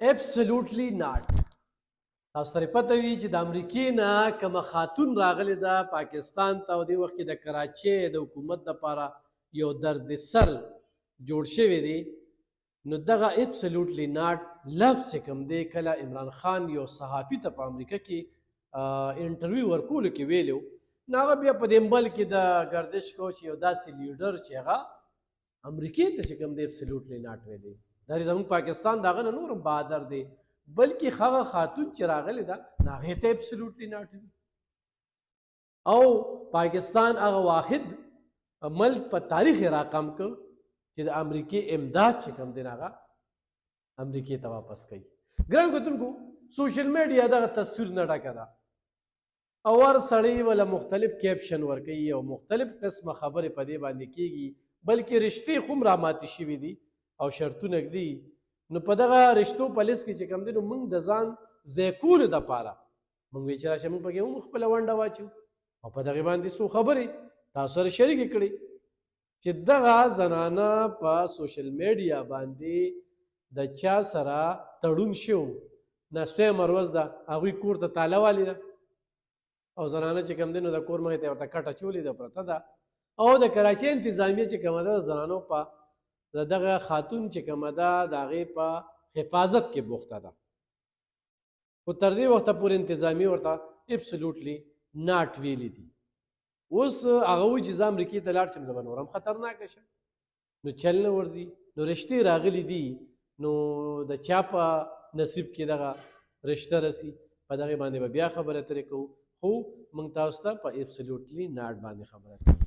Absolutely not. تاسو سره پته وي چې د امریکې نه کومه خاتون راغلې ده پاکستان ته او دې وخت کې د کراچۍ د حکومت دپاره یو دردسر جوړ شوی دی نو دغه absolutely not لفظ چې کوم دی کله عمران خان یو صحافي ته په امریکا کې انټرویو ورکولو کې ویلو نو هغه بیا په دې مبل کې د ګردش کو چې یو داسې لیډر چې هغه امریکې ته چې کوم دی absolutely not ویلی دا زموږ پاکستان د هغه نه نور هم بهادر دی بلکې هغه خاتون چې راغلی ده نو هغې ته absolutely not وي او پاکستان هغه واحد ملک په تاریخ یې راقم کړ چې د امریکې امداد چې کوم دی هغه امریکې ته واپس کوي ګرانو کتونکو سوشل میډیا دغه تصویر نه ډکه ده او هر سړی وله مختلف کیپشن ورکوي او مختلف قسمه خبرې په دې باندې کېږي بلکې رشتې خو هم راماتې شوي دي او شرطونه ږدي نو په دغه رشتو په لیست کې چې کوم دی نو موږ د ځان ځای کولو دپاره موږ وایي چې راشه موږ پکې هم خپله ونډه واچو او په دغې باندې څو خبرې تاسو سره شریکې کړي چې دغه زنانه په سوشل میډیا باندې د چا سره تړون شو نسویمه ورځ ده هغوی کور ته تاله والې ده او زنانه چې کوم دی نو د کور مخې ته ورته کټه چولې ده پرته ده او د کراچۍ انتظامیه چې کومه ده د زنانو په د دغه خاتون چې کومه ده د هغې په حفاظت کې بوخته ده خو تر دې وخته پورې انتظامیه ورته absolutely not ویلي دي اوس هغه وایي چې زه امریکې ته لاړ شم زه به نور هم خطرناکه شم نو چل نه ورځي نو رشتې راغلي دي نو د چا په نصیب کې دغه رشته رسي په دغې باندې به بیا خبرې اترې کوو خو موږ تاسو ته په absolutely not باندې خبره کوو